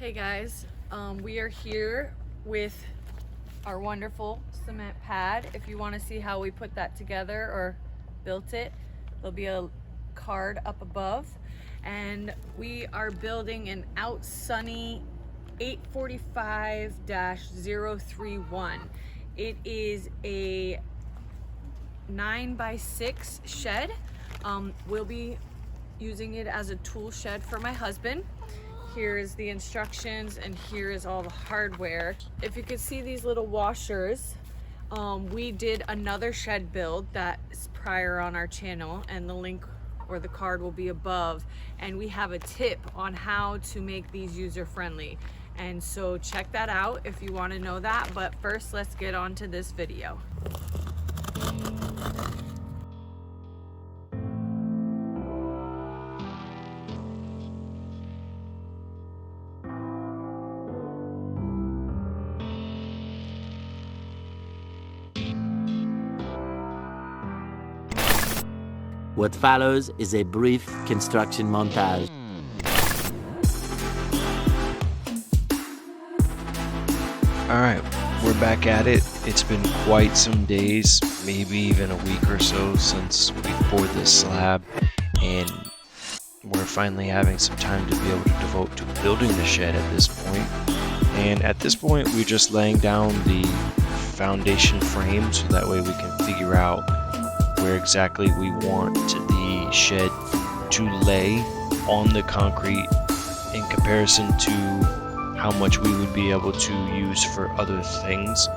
Hey guys, we are here with our wonderful cement pad. If you want to see how we put that together or built it, there'll be a card up above. And we are building an Out Sunny 845-031. It is a 9x6 shed. We'll be using it as a tool shed for my husband. Here's the instructions and here is all the hardware. If you could see these little washers, we did another shed build that's prior on our channel, and the link or the card will be above, and we have a tip on how to make these user friendly, and so check that out if you want to know that. But first, let's get on to this video. What follows is a brief construction montage. Alright, we're back at it. It's been quite some days, maybe even a week or so since we poured this slab, and we're finally having some time to be able to devote to building the shed at this point. And at this point, we're just laying down the foundation frame so that way we can figure out where exactly we want the shed to lay on the concrete in comparison to how much we would be able to use for other things.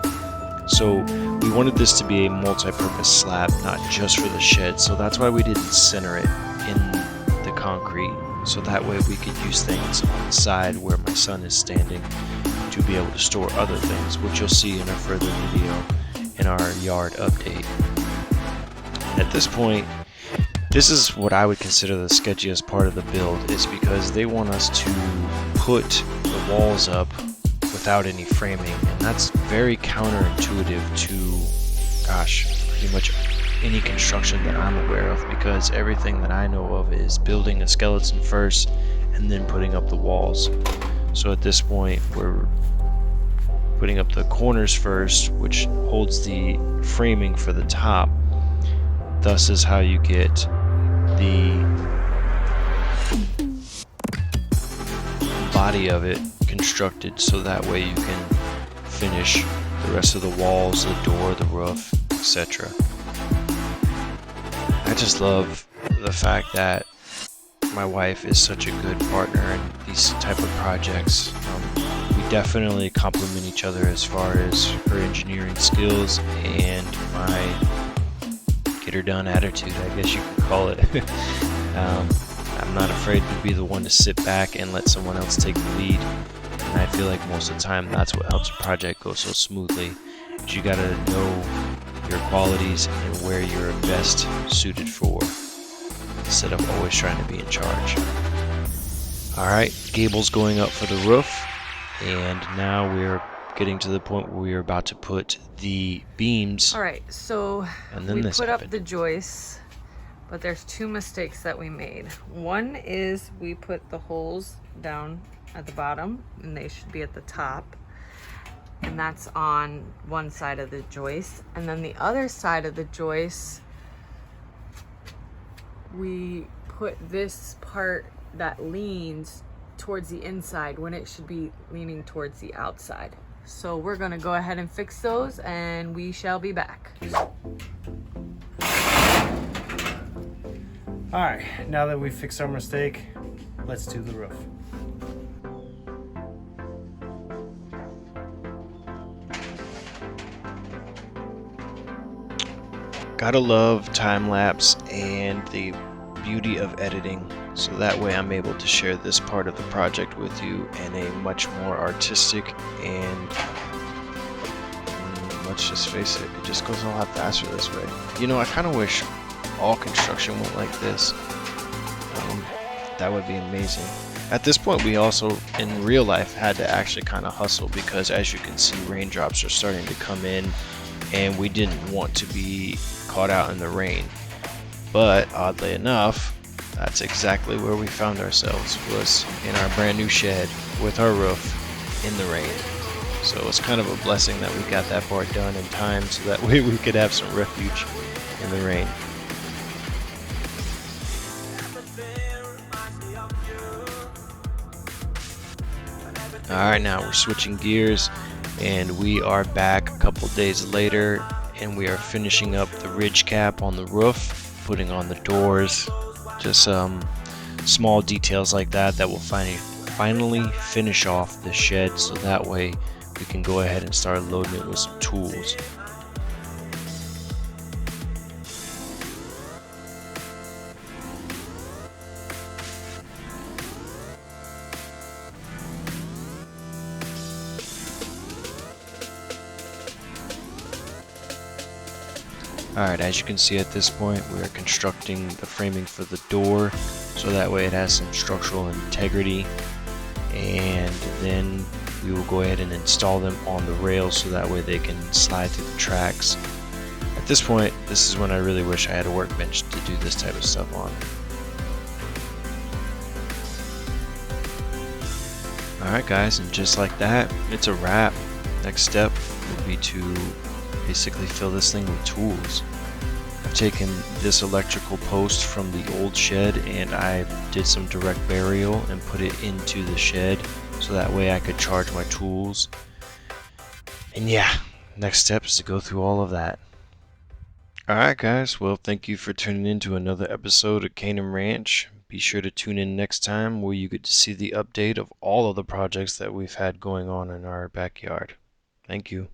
So we wanted this to be a multi-purpose slab, not just for the shed, so that's why we didn't center it in the concrete, so that way we could use things on the side where my son is standing to be able to store other things, which you'll see in a further video in our yard update. At this point, this is what I would consider the sketchiest part of the build, is because they want us to put the walls up without any framing, and that's very counterintuitive to, pretty much any construction that I'm aware of, because everything that I know of is building a skeleton first and then putting up the walls. So at this point, we're putting up the corners first, which holds the framing for the top. Thus is how you get the body of it constructed, so that way you can finish the rest of the walls, the door, the roof, etc. I just love the fact that my wife is such a good partner in these type of projects. We definitely complement each other as far as her engineering skills and my get her done attitude, I guess you could call it. I'm not afraid to be the one to sit back and let someone else take the lead, and I feel like most of the time that's what helps a project go so smoothly. Is you gotta know your qualities and where you're best suited for, instead of always trying to be in charge. Alright, gables going up for the roof, and now we're getting to the point where we're about to put the beams. All right, so we put up the joists, but there's two mistakes that we made. One is we put the holes down at the bottom, and they should be at the top, and that's on one side of the joist. And then the other side of the joist, we put this part that leans towards the inside when it should be leaning towards the outside. So we're gonna go ahead and fix those, and we shall be back. Alright, now that we've fixed our mistake, let's do the roof. Gotta love time-lapse and the beauty of editing, so that way I'm able to share this part of the project with you in a much more artistic and, let's just face it just goes a lot faster this way. You know, I kind of wish all construction went like this. That would be amazing. At this point, we also in real life had to actually kind of hustle, because as you can see, raindrops are starting to come in, and we didn't want to be caught out in the rain. But oddly enough, that's exactly where we found ourselves, was in our brand new shed with our roof in the rain. So it's kind of a blessing that we got that part done in time so that way we could have some refuge in the rain. Alright, now we're switching gears and we are back a couple days later, and we are finishing up the ridge cap on the roof, putting on the doors, just some small details like that that will finally finish off the shed, so that way we can go ahead and start loading it with some tools. Alright, as you can see at this point, we are constructing the framing for the door, so that way it has some structural integrity, and then we will go ahead and install them on the rails so that way they can slide through the tracks. At this point, this is when I really wish I had a workbench to do this type of stuff on. Alright guys, and just like that, it's a wrap. Next step will be to basically fill this thing with tools. I've taken this electrical post from the old shed and I did some direct burial and put it into the shed so that way I could charge my tools. And yeah, next step is to go through all of that. Alright guys, well, thank you for tuning in to another episode of Canaan Ranch. Be sure to tune in next time where you get to see the update of all of the projects that we've had going on in our backyard. Thank you.